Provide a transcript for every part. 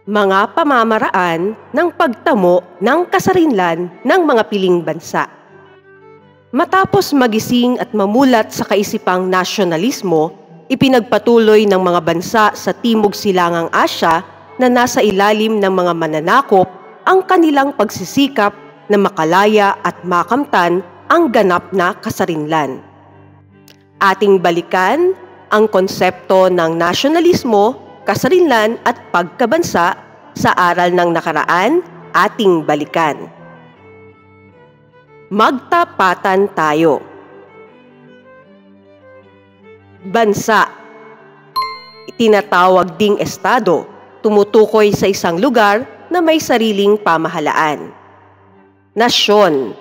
Mga pamamaraan ng pagtamo ng kasarinlan ng mga piling bansa. Matapos magising at mamulat sa kaisipang nasyonalismo, ipinagpatuloy ng mga bansa sa Timog Silangang Asya na nasa ilalim ng mga mananakop ang kanilang pagsisikap na makalaya at makamtan ang ganap na kasarinlan. Ating balikan ang konsepto ng nasyonalismo, kasarinlan at pagkabansa sa aral ng nakaraan, ating balikan. Magtapatan tayo. Bansa. Itinatawag ding estado, tumutukoy sa isang lugar na may sariling pamahalaan. Nasyon.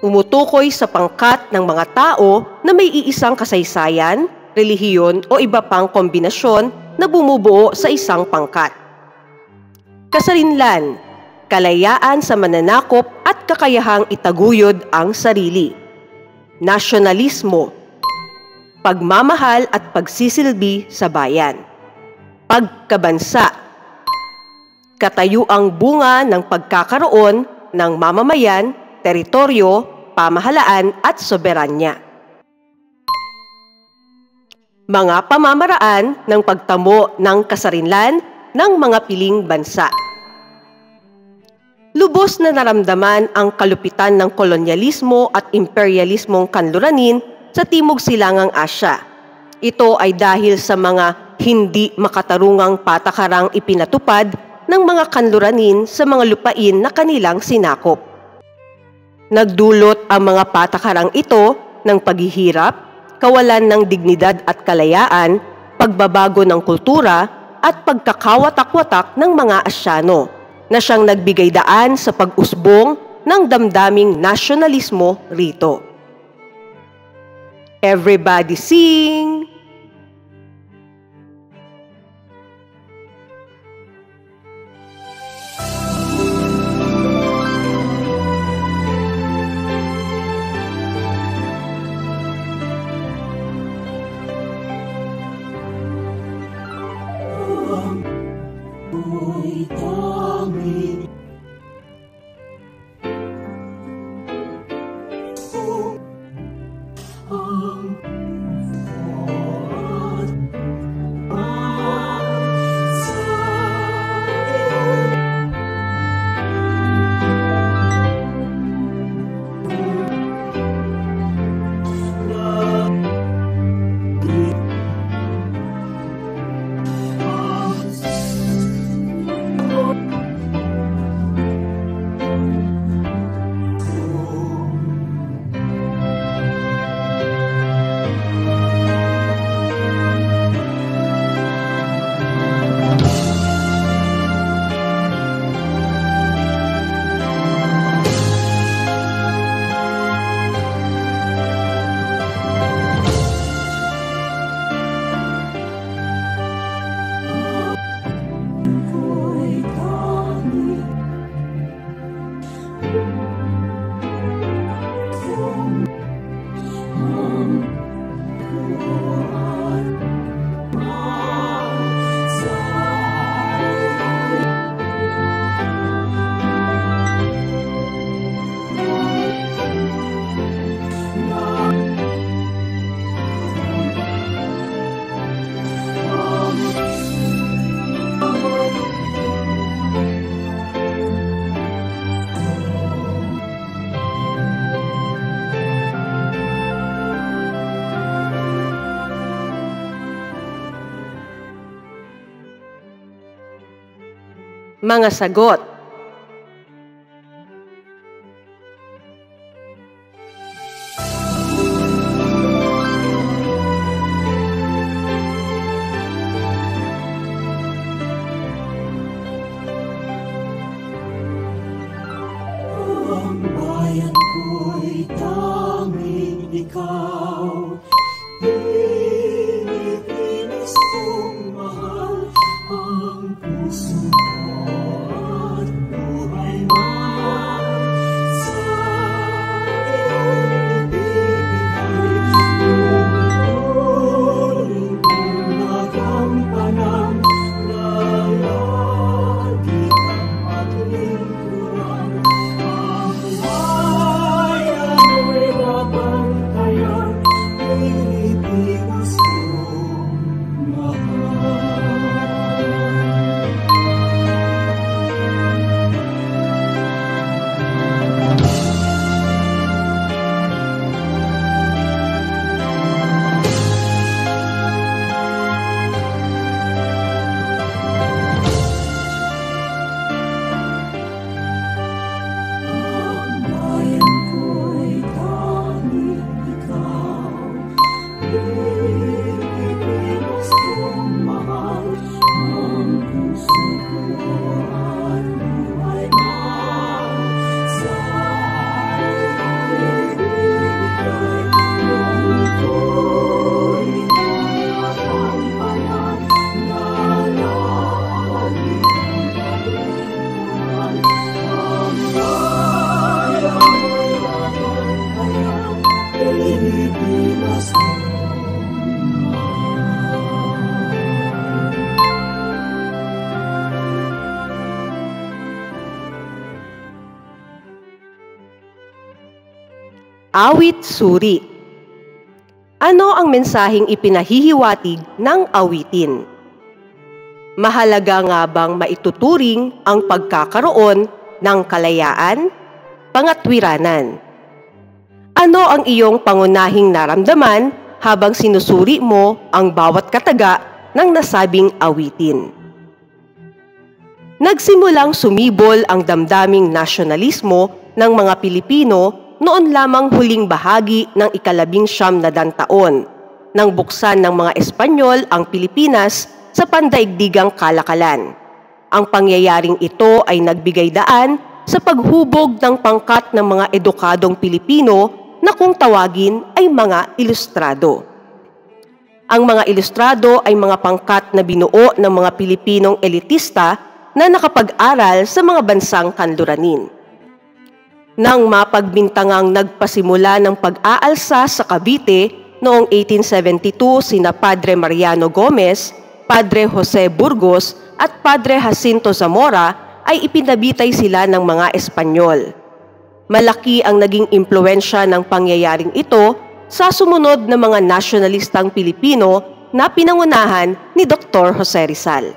Tumutukoy sa pangkat ng mga tao na may iisang kasaysayan, relihiyon o iba pang kombinasyon na bumubuo sa isang pangkat. Kasarinlan, kalayaan sa mananakop at kakayahang itaguyod ang sarili. Nasyonalismo, pagmamahal at pagsisilbi sa bayan. Pagkabansa, katayuang bunga ng pagkakaroon ng mamamayan, teritoryo, pamahalaan at soberanya. Mga pamamaraan ng pagtamo ng kasarinlan ng mga piling bansa. Lubos na naramdaman ang kalupitan ng kolonyalismo at imperialismong kanluranin sa Timog Silangang Asya. Ito ay dahil sa mga hindi makatarungang patakarang ipinatupad ng mga kanluranin sa mga lupain na kanilang sinakop. Nagdulot ang mga patakarang ito ng paghihirap, kawalan ng dignidad at kalayaan, pagbabago ng kultura at pagkakawatak-watak ng mga Asyano na siyang nagbigay daan sa pag-usbong ng damdaming nasyonalismo rito. Everybody sing! Mga sagot. Ang bayan ko'y tanging ikaw, Pilipinas kong mahal, ang puso at buhay man sa iyong ibibigay. Ngunit kung nagampanan, lalaki Awit Suri. Ano ang mensaheng ipinahihiwatig ng awitin? Mahalaga nga bang maituturing ang pagkakaroon ng kalayaan, pangatwiranan? Ano ang iyong pangunahing naramdaman habang sinusuri mo ang bawat kataga ng nasabing awitin? Nagsimulang sumibol ang damdaming nasyonalismo ng mga Pilipino noon lamang huling bahagi ng ika-19 taon nang buksan ng mga Espanyol ang Pilipinas sa pandaigdigang kalakalan. Ang pangyayaring ito ay nagbigay daan sa paghubog ng pangkat ng mga edukadong Pilipino na kung tawagin ay mga ilustrado. Ang mga ilustrado ay mga pangkat na binuo ng mga Pilipinong elitista na nakapag-aral sa mga bansang kanluranin. Nang mapagbintangang nagpasimula ng pag-aalsa sa Cavite noong 1872 sina Padre Mariano Gomez, Padre Jose Burgos at Padre Jacinto Zamora ay ipinabitay sila ng mga Espanyol. Malaki ang naging impluwensya ng pangyayaring ito sa sumunod na mga nasyonalistang Pilipino na pinangunahan ni Dr. Jose Rizal.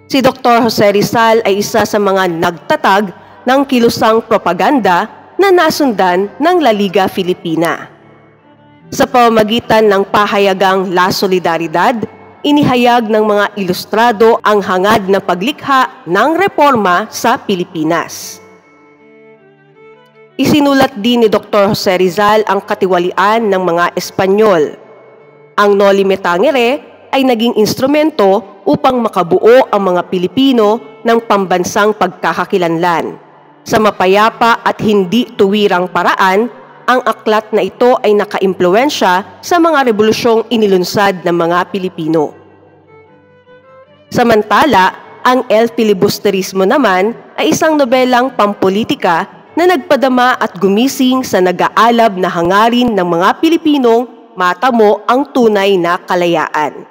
Si Dr. Jose Rizal ay isa sa mga nagtatag ng kilusang propaganda na nasundan ng La Liga Filipina. Sa pamamagitan ng pahayagang La Solidaridad, inihayag ng mga ilustrado ang hangad na paglikha ng reforma sa Pilipinas. Isinulat din ni Dr. Jose Rizal ang katiwalian ng mga Espanyol. Ang Noli Me Tangere ay naging instrumento upang makabuo ang mga Pilipino ng pambansang pagkakakilanlan. Sa mapayapa at hindi tuwirang paraan, ang aklat na ito ay nakaimpluwensya sa mga rebolusyong inilunsad ng mga Pilipino. Samantala, ang El Filibusterismo naman ay isang nobelang pampolitika na nagpadama at gumising sa nag-aalab na hangarin ng mga Pilipinong matamo ang tunay na kalayaan.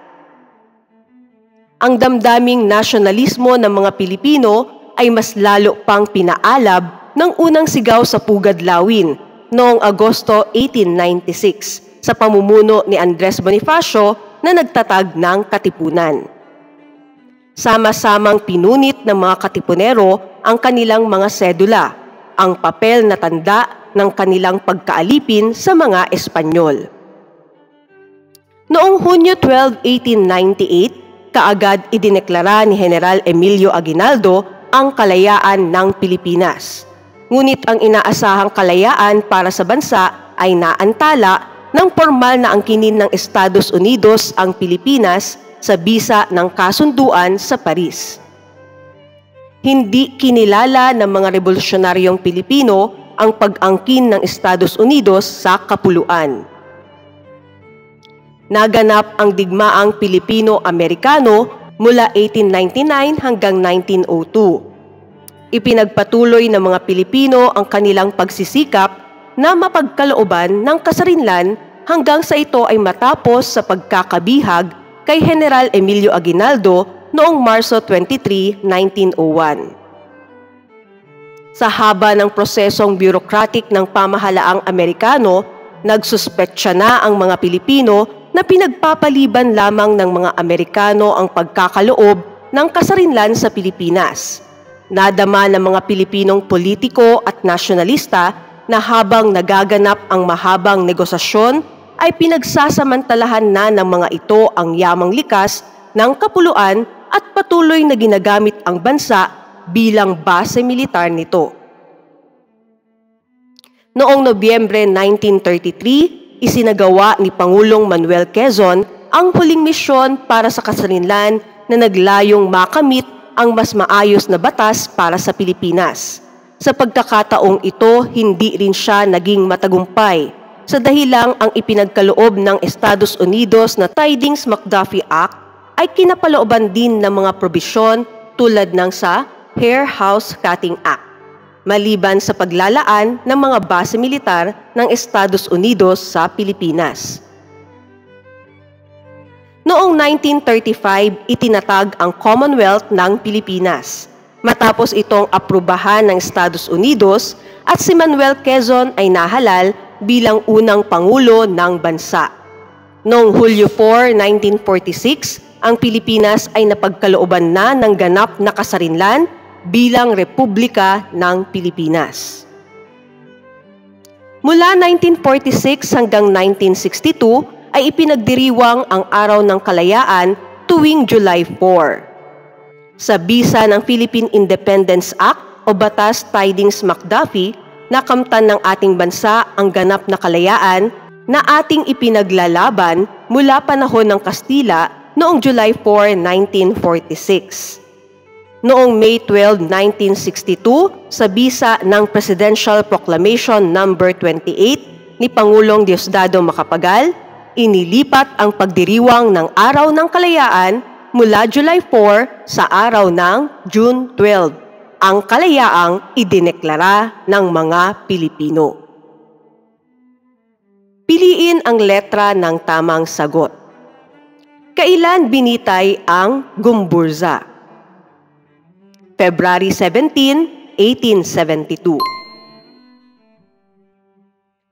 Ang damdaming nasyonalismo ng mga Pilipino ay mas lalo pang pinaalab ng unang sigaw sa Pugad Lawin noong Agosto 1896 sa pamumuno ni Andres Bonifacio na nagtatag ng Katipunan. Sama-samang pinunit ng mga Katipunero ang kanilang mga sedula, ang papel na tanda ng kanilang pagkaalipin sa mga Espanyol. Noong Hunyo 12, 1898, kaagad idineklara ni General Emilio Aguinaldo ang kalayaan ng Pilipinas. Ngunit ang inaasahang kalayaan para sa bansa ay naantala nang formal na angkinin ng Estados Unidos ang Pilipinas sa bisa ng kasunduan sa Paris. Hindi kinilala ng mga revolusyonaryong Pilipino ang pag-angkin ng Estados Unidos sa kapuluan. Naganap ang digmaang Pilipino-Amerikano mula 1899 hanggang 1902. Ipinagpatuloy ng mga Pilipino ang kanilang pagsisikap na mapagkalooban ng kasarinlan hanggang sa ito ay matapos sa pagkakabihag kay General Emilio Aguinaldo noong Marso 23, 1901. Sa haba ng prosesong bureaucratic ng pamahalaang Amerikano, nagsuspetsya na ang mga Pilipino na pinagpapaliban lamang ng mga Amerikano ang pagkakaloob ng kasarinlan sa Pilipinas. Nadama ng mga Pilipinong politiko at nasyonalista na habang nagaganap ang mahabang negosasyon ay pinagsasamantalahan na ng mga ito ang yamang likas ng kapuluan at patuloy na ginagamit ang bansa bilang base militar nito. Noong Nobyembre 1933, isinagawa ni Pangulong Manuel Quezon ang huling misyon para sa kasarinlan na naglayong makamit ang mas maayos na batas para sa Pilipinas. Sa pagkakataong ito, hindi rin siya naging matagumpay sa dahilang ang ipinagkaloob ng Estados Unidos na Tidings-McDuffie Act ay kinapalooban din ng mga probisyon tulad ng sa Hair House Cutting Act, maliban sa paglalaan ng mga base militar ng Estados Unidos sa Pilipinas. Noong 1935, itinatag ang Commonwealth ng Pilipinas. Matapos itong aprubahan ng Estados Unidos at si Manuel Quezon ay nahalal bilang unang Pangulo ng bansa. Noong Hulyo 4, 1946, ang Pilipinas ay napagkalooban na ng ganap na kasarinlan bilang Republika ng Pilipinas. Mula 1946 hanggang 1962 ay ipinagdiriwang ang Araw ng Kalayaan tuwing July 4. Sa bisa ng Philippine Independence Act o Batas Tidings-McDuffie, nakamtan ng ating bansa ang ganap na kalayaan na ating ipinaglalaban mula panahon ng Kastila noong July 4, 1946. Noong May 12, 1962, sa bisa ng Presidential Proclamation No. 28 ni Pangulong Diosdado Macapagal, inilipat ang pagdiriwang ng Araw ng Kalayaan mula July 4 sa araw ng June 12, ang kalayaang idineklara ng mga Pilipino. Piliin ang letra ng tamang sagot. Kailan binitay ang Gumburza? February 17, 1872.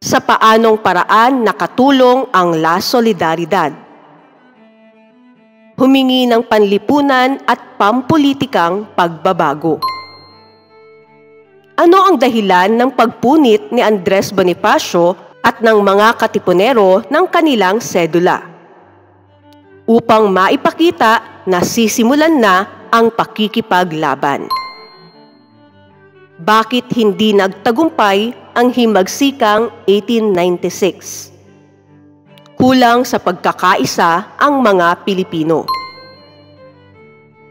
Sa paanong paraan nakatulong ang La Solidaridad? Humingi ng panlipunan at pampulitikang pagbabago. Ano ang dahilan ng pagpunit ni Andres Bonifacio at ng mga katipunero ng kanilang sedula? Upang maipakita na sisimulan na ang pakikipaglaban. Bakit hindi nagtagumpay ang himagsikang 1896? Kulang sa pagkakaisa ang mga Pilipino.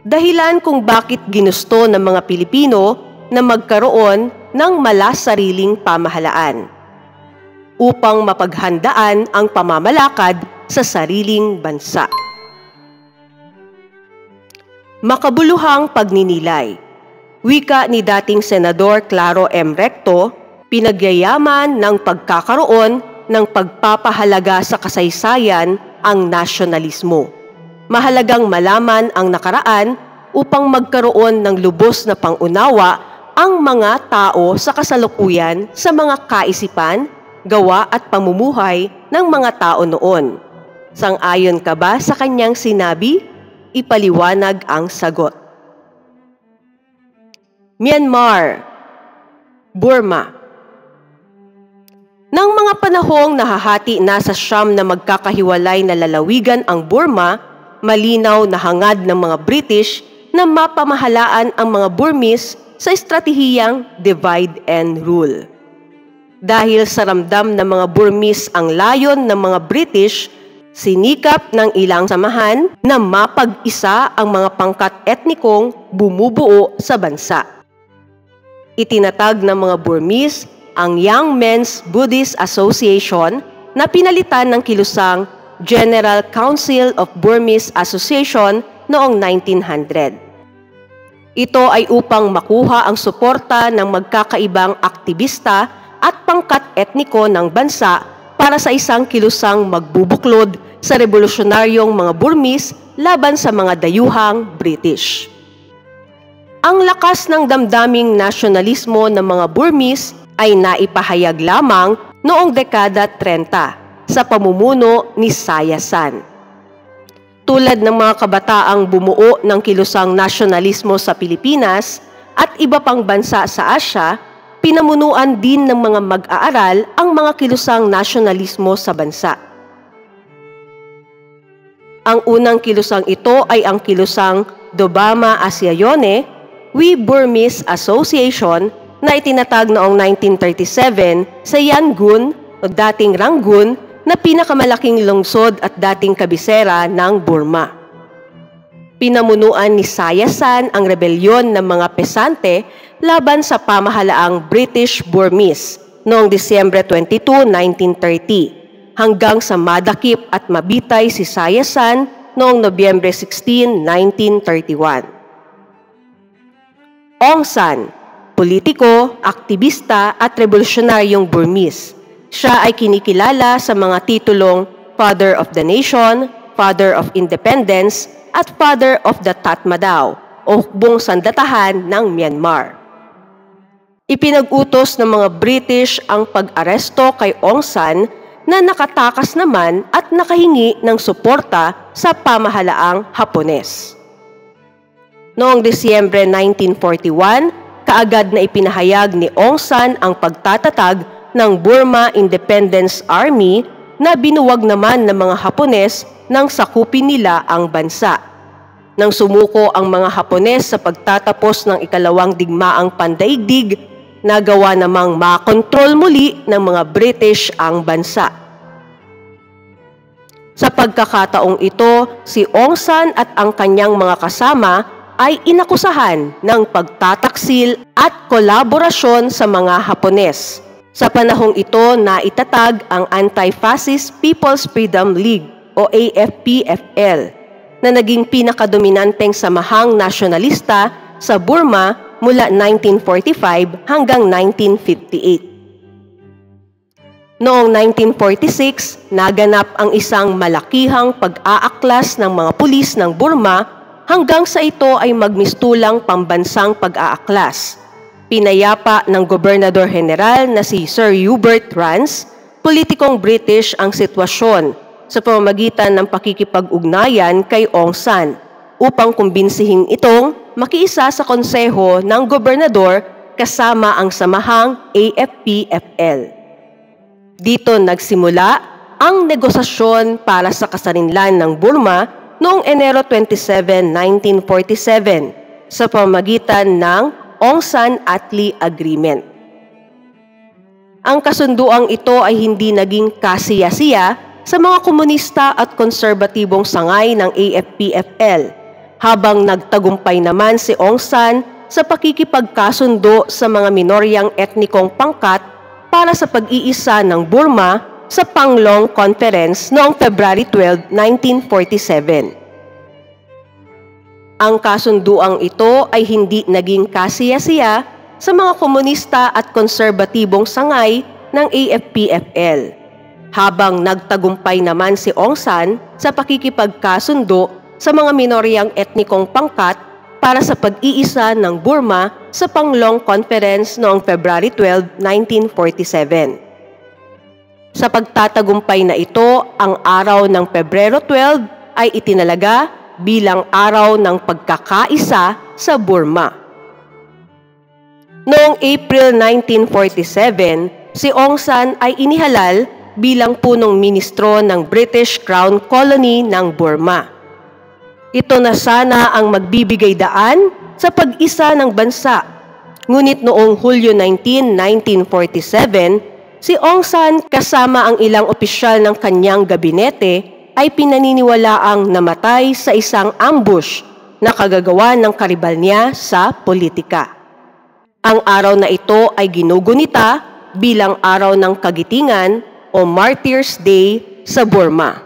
Dahilan kung bakit ginusto ng mga Pilipino na magkaroon ng malasariling pamahalaan upang mapaghandaan ang pamamalakad sa sariling bansa. Makabuluhang pagninilay. Wika ni dating Senador Claro M. Recto, pinagyayaman ng pagkakaroon ng pagpapahalaga sa kasaysayan ang nasyonalismo. Mahalagang malaman ang nakaraan upang magkaroon ng lubos na pangunawa ang mga tao sa kasalukuyan sa mga kaisipan, gawa at pamumuhay ng mga tao noon. Sang-ayon ka ba sa kanyang sinabi? Ipaliwanag ang sagot. Myanmar, Burma. Nang mga panahong nahahati na sa siyam na magkakahiwalay na lalawigan ang Burma, malinaw na hangad ng mga British na mapamahalaan ang mga Burmese sa estratehiyang divide and rule. Dahil sa ramdam ng mga Burmese ang layon ng mga British, sinikap ng ilang samahan na mapag-isa ang mga pangkat etnikong bumubuo sa bansa. Itinatag ng mga Burmese ang Young Men's Buddhist Association na pinalitan ng kilusang General Council of Burmese Association noong 1900. Ito ay upang makuha ang suporta ng magkakaibang aktivista at pangkat etniko ng bansa para sa isang kilusang magbubuklod sa revolusyonaryong mga Burmese laban sa mga dayuhang British. Ang lakas ng damdaming nasyonalismo ng mga Burmese ay naipahayag lamang noong dekada 30 sa pamumuno ni Sayasan. Tulad ng mga kabataang bumuo ng kilusang nasyonalismo sa Pilipinas at iba pang bansa sa Asya, pinamunuan din ng mga mag-aaral ang mga kilusang nasyonalismo sa bansa. Ang unang kilusang ito ay ang kilusang Dobama Asyayone, We Burmese Association na itinatag noong 1937 sa Yangon o dating Rangoon na pinakamalaking lungsod at dating kabisera ng Burma. Pinamunuan ni Sayasan ang rebelyon ng mga pesante laban sa pamahalaang British Burmese noong Disyembre 22, 1930 hanggang sa madakip at mabitay si Sayasan noong Nobyembre 16, 1931. Aung San, politiko, aktivista at revolusyonaryong Burmese. Siya ay kinikilala sa mga titulong Father of the Nation, Father of Independence, at Father of the Tatmadaw o Hukbong Sandatahan ng Myanmar. Ipinag-utos ng mga British ang pag-aresto kay Aung San na nakatakas naman at nakahingi ng suporta sa pamahalaang Hapones. Noong Disyembre 1941, kaagad na ipinahayag ni Aung San ang pagtatatag ng Burma Independence Army na binuwag naman ng mga Hapones nang sakupin nila ang bansa. Nang sumuko ang mga Hapones sa pagtatapos ng ikalawang digmaang pandaigdig, nagawa namang makontrol muli ng mga British ang bansa. Sa pagkakataong ito, si Aung San at ang kanyang mga kasama ay inakusahan ng pagtataksil at kolaborasyon sa mga Hapones. Sa panahong ito, naitatag ang Anti-Fascist People's Freedom League o AFP-FL na naging pinakadominanteng samahang nasyonalista sa Burma mula 1945 hanggang 1958. Noong 1946, naganap ang isang malakihang pag-aaklas ng mga pulis ng Burma hanggang sa ito ay magmistulang pambansang pag-aaklas. Pinayapa ng Gobernador General na si Sir Hubert Rance, politikong British ang sitwasyon sa pamamagitan ng pakikipag-ugnayan kay Aung San upang kumbinsihin itong makiisa sa konseho ng gobernador kasama ang samahang AFP-FL. Dito nagsimula ang negosasyon para sa kasarinlan ng Burma noong Enero 27, 1947 sa pamamagitan ng Aung San Atli Agreement. Ang kasunduang ito ay hindi naging kasiya-siya sa mga komunista at konserbatibong sangay ng AFP-FL, habang nagtagumpay naman si Aung San sa pakikipagkasundo sa mga minoryang etnikong pangkat para sa pag-iisa ng Burma sa Panglong Conference noong February 12, 1947. Ang kasunduang ito ay hindi naging kasiya-siya sa mga komunista at konserbatibong sangay ng AFP-FL, habang nagtagumpay naman si Aung San sa pakikipagkasundo sa mga minoryang etnikong pangkat para sa pag-iisa ng Burma sa Panglong Conference noong February 12, 1947. Sa pagtatagumpay na ito, ang araw ng Pebrero 12 ay itinalaga bilang araw ng pagkakaisa sa Burma. Noong April 1947, si Aung San ay inihalal bilang punong ministro ng British Crown Colony ng Burma. Ito na sana ang magbibigay daan sa pag-isa ng bansa. Ngunit noong Hulyo 19, 1947, si Aung San kasama ang ilang opisyal ng kanyang gabinete ay pinaniniwalaang namatay sa isang ambush na kagagawa ng karibal niya sa politika. Ang araw na ito ay ginugunita bilang araw ng kagitingan o Martyrs' Day sa Burma.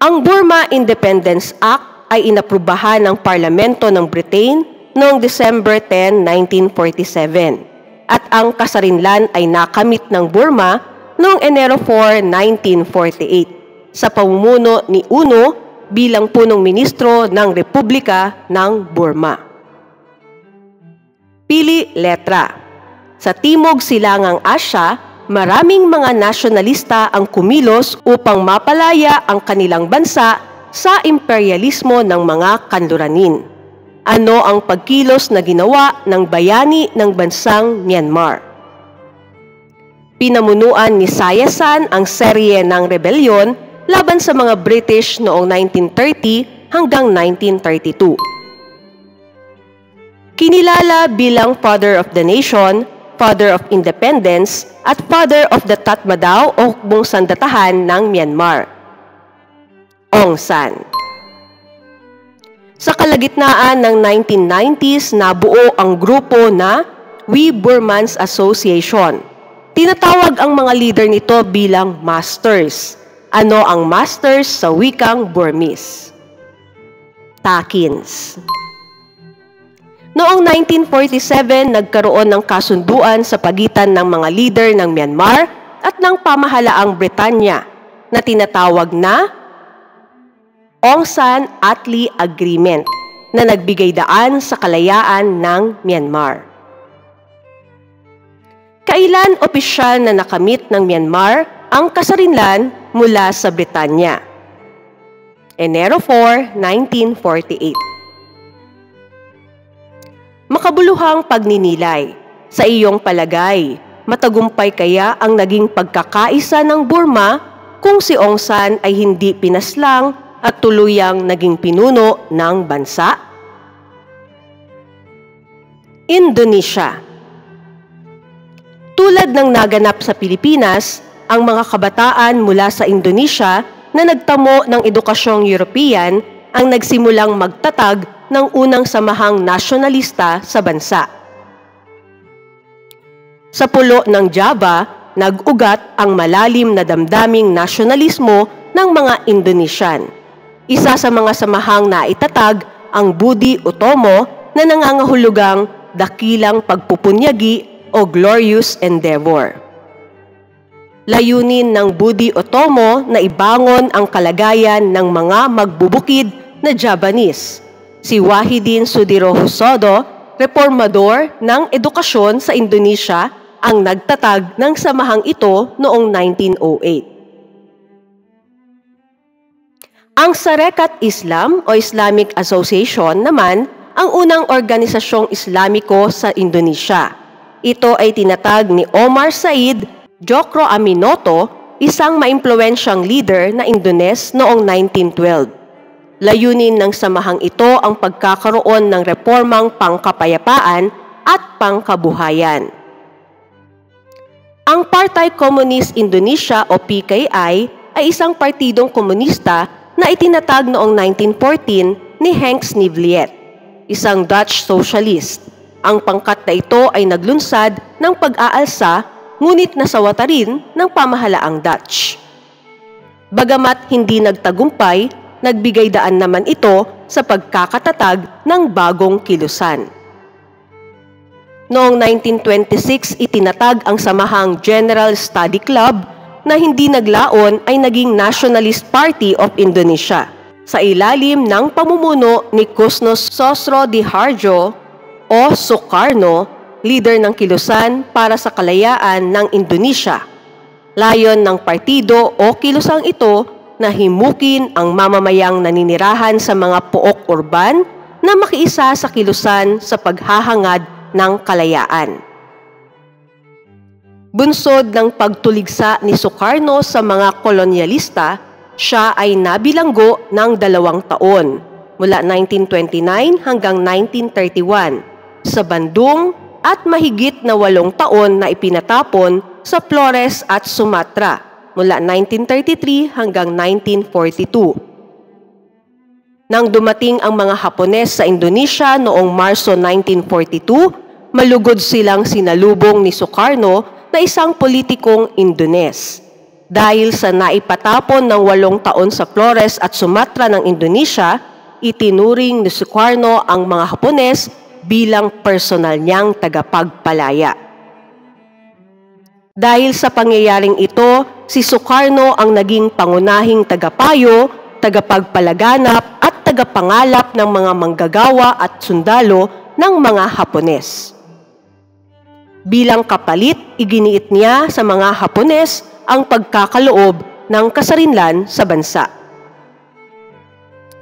Ang Burma Independence Act ay inaprubahan ng Parlamento ng Britain noong December 10, 1947 at ang kasarinlan ay nakamit ng Burma noong Enero 4, 1948 sa pamumuno ni Uno bilang punong ministro ng Republika ng Burma. Pili letra. Sa Timog Silangang Asya, maraming mga nasyonalista ang kumilos upang mapalaya ang kanilang bansa sa imperialismo ng mga kanluranin. Ano ang pagkilos na ginawa ng bayani ng bansang Myanmar? Pinamunuan ni Sayasan ang serye ng rebelyon laban sa mga British noong 1930 hanggang 1932. Kinilala bilang Father of the Nation, Father of Independence, at Father of the Tatmadaw o Hukbong Sandatahan ng Myanmar. Aung San. Sa kalagitnaan ng 1990s, nabuo ang grupo na We Burmans Association. Tinatawag ang mga leader nito bilang masters. Ano ang masters sa wikang Burmese? Takins. Noong 1947, nagkaroon ng kasunduan sa pagitan ng mga leader ng Myanmar at ng pamahalaang Britanya na tinatawag na Aung San Atli Agreement na nagbigay daan sa kalayaan ng Myanmar. Kailan opisyal na nakamit ng Myanmar ang kasarinlan mula sa Britanya? Enero 4, 1948. Makabuluhang pagninilay, sa iyong palagay, matagumpay kaya ang naging pagkakaisa ng Burma kung si Aung San ay hindi pinaslang at tuluyang naging pinuno ng bansa? Indonesia. Tulad ng naganap sa Pilipinas, ang mga kabataan mula sa Indonesia na nagtamo ng edukasyong European ang nagsimulang magtatag ng unang samahang nasyonalista sa bansa. Sa pulo ng Java, nag-ugat ang malalim na damdaming nasyonalismo ng mga Indonesian. Isa sa mga samahang naitatag ang Budi Utomo na nangangahulugang dakilang pagpupunyagi o glorious endeavor. Layunin ng Budi Utomo na ibangon ang kalagayan ng mga magbubukid na Javanese. Si Wahidin Sudirohusodo, reformador ng edukasyon sa Indonesia, ang nagtatag ng samahang ito noong 1908. Ang Sarekat Islam o Islamic Association naman ang unang organisasyong Islamiko sa Indonesia. Ito ay tinatag ni Omar Said Djokro Aminoto, isang maimpluwensyang leader na Indones noong 1912. Layunin ng samahang ito ang pagkakaroon ng reformang pangkapayapaan at pangkabuhayan. Ang Partai Komunis Indonesia o PKI ay isang partidong komunista na itinatag noong 1914 ni Henk Sneevliet, isang Dutch socialist. Ang pangkat na ito ay naglunsad ng pag-aalsa ngunit nasawata rin ng pamahalaang Dutch. Bagamat hindi nagtagumpay, nagbigay daan naman ito sa pagkakatatag ng bagong kilusan. Noong 1926, itinatag ang samahang General Study Club na hindi naglaon ay naging Nationalist Party of Indonesia sa ilalim ng pamumuno ni Kusnos Sosroediharjo o Sukarno, leader ng kilusan para sa kalayaan ng Indonesia. Layon ng partido o kilusang ito na himukin ang mamamayang naninirahan sa mga pook urban na makiisa sa kilusan sa paghahangad ng kalayaan. Bunsod ng pagtuligsa ni Sukarno sa mga kolonyalista, siya ay nabilanggo ng 2 taon, mula 1929 hanggang 1931, sa Bandung at mahigit na 8 taon na ipinatapon sa Flores at Sumatra, mula 1933 hanggang 1942. Nang dumating ang mga Hapones sa Indonesia noong Marso 1942, malugod silang sinalubong ni Sukarno na isang politikong Indones. Dahil sa naipatapon ng 8 taon sa Flores at Sumatra ng Indonesia, itinuring ni Sukarno ang mga Hapones bilang personal niyang tagapagpalaya. Dahil sa pangyayaring ito, si Sukarno ang naging pangunahing tagapayo, tagapagpalaganap at tagapangalap ng mga manggagawa at sundalo ng mga Hapones. Bilang kapalit, iginiit niya sa mga Hapones ang pagkakaloob ng kasarinlan sa bansa.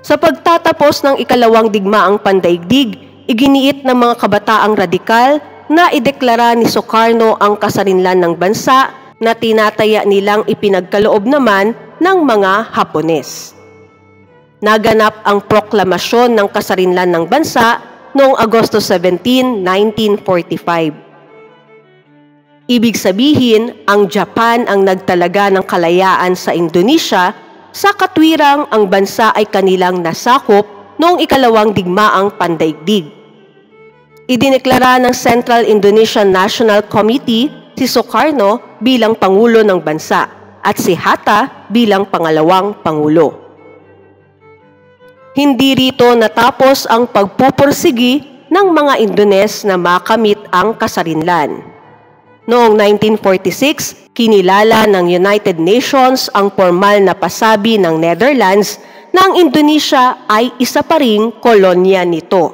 Sa pagtatapos ng ikalawang digmaang pandaigdig, iginiit ng mga kabataang radikal na ideklara ni Sukarno ang kasarinlan ng bansa na tinataya nilang ipinagkaloob naman ng mga Hapones. Naganap ang proklamasyon ng kasarinlan ng bansa noong Agosto 17, 1945. Ibig sabihin, ang Japan ang nagtalaga ng kalayaan sa Indonesia sa katwirang ang bansa ay kanilang nasakop noong ikalawang digmaang pandaigdig. Idineklara ng Central Indonesian National Committee si Sukarno bilang Pangulo ng bansa at si Hatta bilang pangalawang Pangulo. Hindi rito natapos ang pagpupursigi ng mga Indones na makamit ang kasarinlan. Noong 1946, kinilala ng United Nations ang formal na pasabi ng Netherlands na ang Indonesia ay isa pa ring kolonya nito.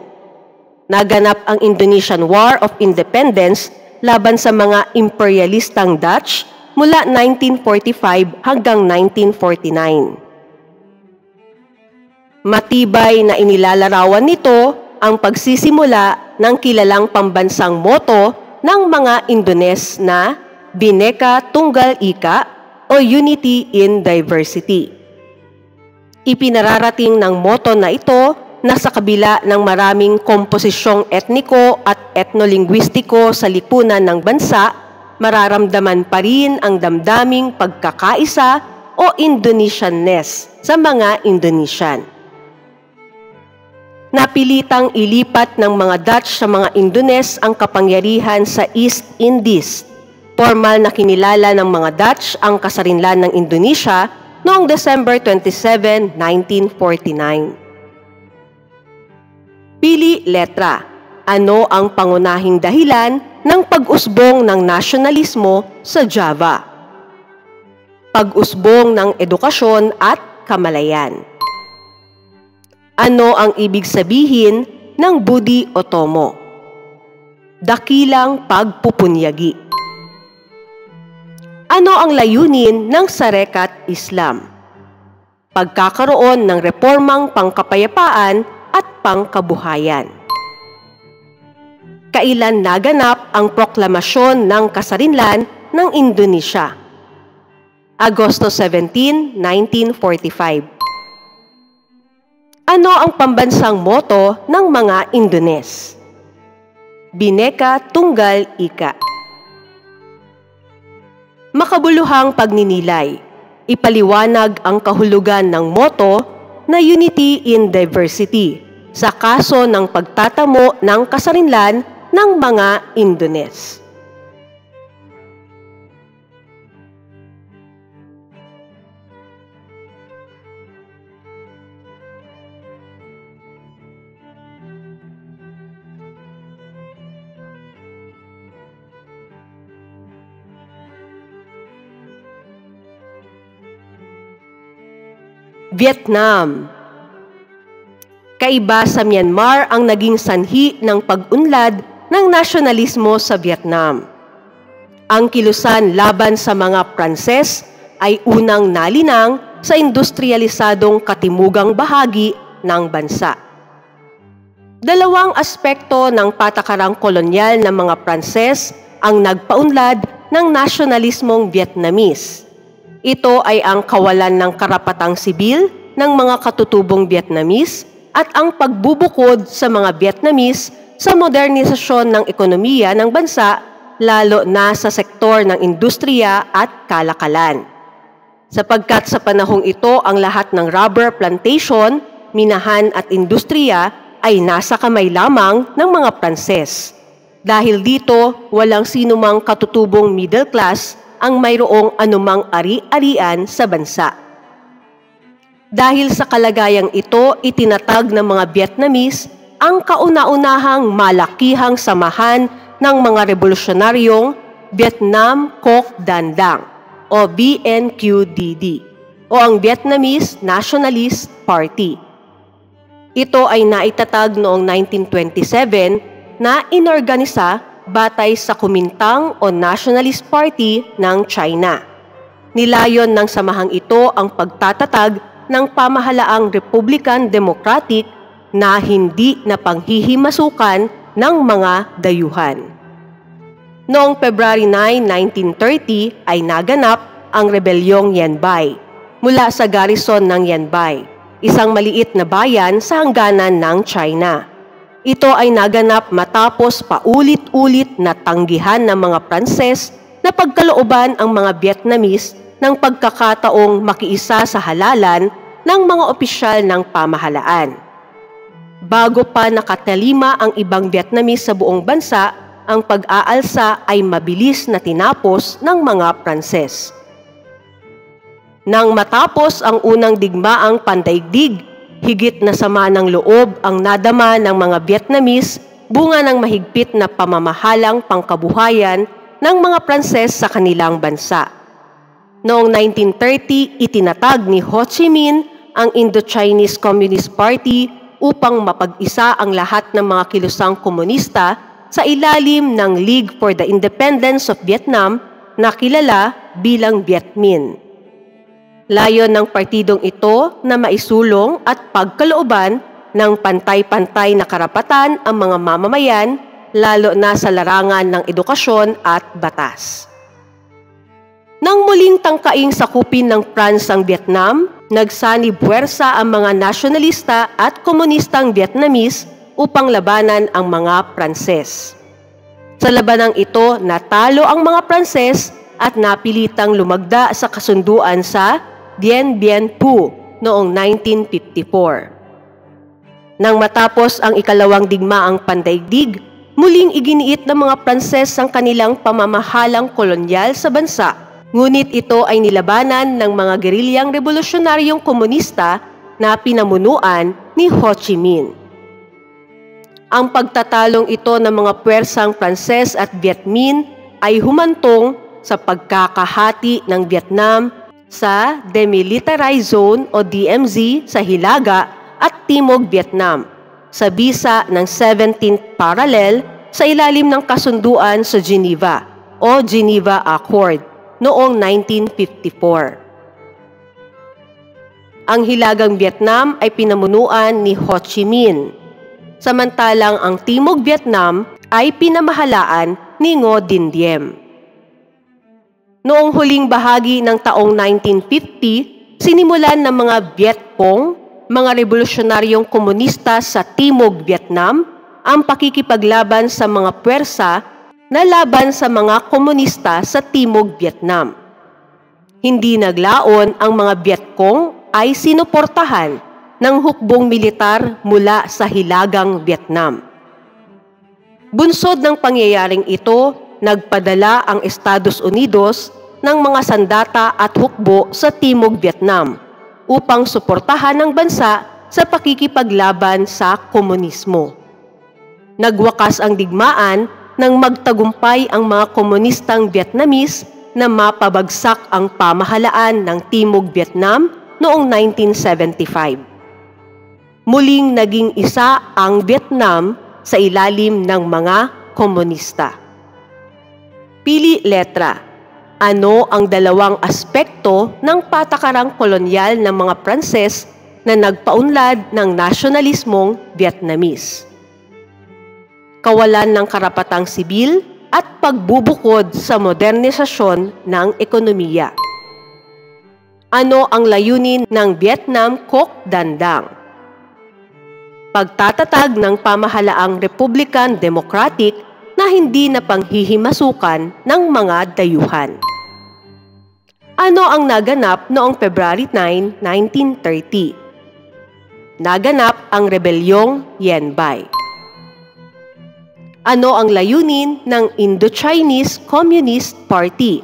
Naganap ang Indonesian War of Independence laban sa mga imperialistang Dutch mula 1945 hanggang 1949. Matibay na inilalarawan nito ang pagsisimula ng kilalang pambansang motto ng mga Indones na Bhinneka Tunggal Ika o Unity in Diversity. Ipinararating ng motto na ito na sa kabila ng maraming komposisyong etniko at etnolinguistiko sa lipunan ng bansa, mararamdaman pa rin ang damdaming pagkakaisa o Indonesianness sa mga Indonesian. Napilitang ilipat ng mga Dutch sa mga Indones ang kapangyarihan sa East Indies. Formal na kinilala ng mga Dutch ang kasarinlan ng Indonesia noong December 27, 1949. Pili letra. Ano ang pangunahing dahilan ng pag-usbong ng nasyonalismo sa Java? Pag-usbong ng edukasyon at kamalayan. Ano ang ibig sabihin ng Budi Otomo? Dakilang pagpupunyagi. Ano ang layunin ng Sarekat Islam? Pagkakaroon ng reformang pangkapayapaan at pangkabuhayan. Kailan naganap ang proklamasyon ng kasarinlan ng Indonesia? Agosto 17, 1945. Ano ang pambansang motto ng mga Indones? Bhinneka Tunggal Ika. Makabuluhang pagninilay. Ipaliwanag ang kahulugan ng motto na Unity in Diversity sa kaso ng pagtatamo ng kasarinlan ng mga Indones. Vietnam. Kaiba sa Myanmar ang naging sanhi ng pag-unlad ng nasyonalismo sa Vietnam. Ang kilusan laban sa mga Pranses ay unang nalinang sa industrialisadong katimugang bahagi ng bansa. Dalawang aspekto ng patakarang kolonyal ng mga Pranses ang nagpaunlad ng nasyonalismong Vietnamese. Ito ay ang kawalan ng karapatang sibil ng mga katutubong Vietnamese at ang pagbubukod sa mga Vietnamese sa modernisasyon ng ekonomiya ng bansa, lalo na sa sektor ng industriya at kalakalan. Sapagkat sa panahong ito ang lahat ng rubber plantation, minahan at industriya ay nasa kamay lamang ng mga Pranses. Dahil dito, walang sinumang katutubong middle class ang mayroong anumang ari-arian sa bansa. Dahil sa kalagayang ito, itinatag ng mga Vietnamese ang kauna-unahang malakihang samahan ng mga revolusyonaryong Vietnam Coc Dan Dang o VNQDD o ang Vietnamese Nationalist Party. Ito ay naitatag noong 1927 na inorganisa batay sa Kuomintang o Nationalist Party ng China. Nilayon ng samahang ito ang pagtatatag ng pamahalaang Republican Democratic na hindi napanghihimasukan ng mga dayuhan. Noong February 9, 1930 ay naganap ang Rebelyong Yanbai mula sa garrison ng Yanbai, isang maliit na bayan sa hangganan ng China. Ito ay naganap matapos paulit-ulit na tanggihan ng mga Pranses na pagkalooban ang mga Vietnamese ng pagkakataong makiisa sa halalan ng mga opisyal ng pamahalaan. Bago pa nakatalima ang ibang Vietnamese sa buong bansa, ang pag-aalsa ay mabilis na tinapos ng mga Pranses. Nang matapos ang unang digmaang pandaigdig, higit na sama ng loob ang nadama ng mga Vietnamese bunga ng mahigpit na pamamahalang pangkabuhayan ng mga Pranses sa kanilang bansa. Noong 1930, itinatag ni Ho Chi Minh ang Indo-Chinese Communist Party upang mapag-isa ang lahat ng mga kilusang komunista sa ilalim ng League for the Independence of Vietnam na kilala bilang Viet Minh. Layon ng partidong ito na maisulong at pagkalooban ng pantay-pantay na karapatan ang mga mamamayan, lalo na sa larangan ng edukasyon at batas. Nang muling tangkaing sakupin ng France ang Vietnam, nagsanib puwersa ang mga nasyonalista at komunistang Vietnamese upang labanan ang mga Pranses. Sa labanang ito, natalo ang mga Pranses at napilitang lumagda sa kasunduan sa Dien Bien Phu noong 1954. Nang matapos ang ikalawang digmaang pandaigdig, muling iginiit ng mga Pranses ang kanilang pamamahalang kolonyal sa bansa. Ngunit ito ay nilabanan ng mga gerilyang revolusyonaryong komunista na pinamunuan ni Ho Chi Minh. Ang pagtatalong ito ng mga puwersang Pranses at Viet Minh ay humantong sa pagkakahati ng Vietnam sa Demilitarized Zone o DMZ sa Hilaga at Timog Vietnam sa bisa ng 17th Parallel sa ilalim ng kasunduan sa Geneva o Geneva Accord noong 1954. Ang Hilagang Vietnam ay pinamunuan ni Ho Chi Minh, samantalang ang Timog Vietnam ay pinamahalaan ni Ngo Dinh Diem. Noong huling bahagi ng taong 1950, sinimulan ng mga Viet Cong, mga revolusyonaryong komunista sa Timog Vietnam, ang pakikipaglaban sa mga puwersa na laban sa mga komunista sa Timog Vietnam. Hindi naglaon ang mga Viet Cong ay sinuportahan ng hukbong militar mula sa Hilagang Vietnam. Bunsod ng pangyayaring ito, nagpadala ang Estados Unidos ng mga sandata at hukbo sa Timog Vietnam upang suportahan ang bansa sa pakikipaglaban sa komunismo. Nagwakas ang digmaan nang magtagumpay ang mga komunistang Vietnamese na mapabagsak ang pamahalaan ng Timog Vietnam noong 1975. Muling naging isa ang Vietnam sa ilalim ng mga komunista. Pili letra. Ano ang dalawang aspekto ng patakarang kolonyal ng mga Pranses na nagpaunlad ng nasyonalismong Vietnamese? Kawalan ng karapatang sibil at pagbubukod sa modernisasyon ng ekonomiya. Ano ang layunin ng Vietnam CocDan Dang? Pagtatatag ng pamahalaang Republican Democratic na hindi na panghihimasukan ng mga dayuhan. Ano ang naganap noong February 9, 1930? Naganap ang rebelyong Yen Bai. Ano ang layunin ng Indo-Chinese Communist Party?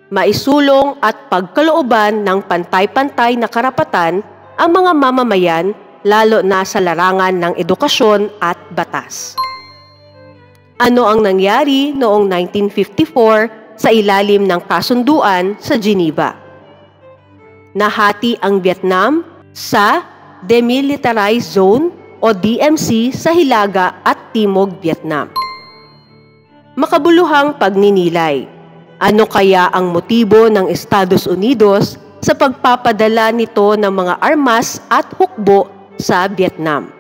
Maisulong at pagkalooban ng pantay-pantay na karapatan ang mga mamamayan, lalo na sa larangan ng edukasyon at batas. Ano ang nangyari noong 1954 sa ilalim ng kasunduan sa Geneva? Nahati ang Vietnam sa Demilitarized Zone o DMZ sa Hilaga at Timog Vietnam. Makabuluhang pagninilay. Ano kaya ang motibo ng Estados Unidos sa pagpapadala nito ng mga armas at hukbo sa Vietnam?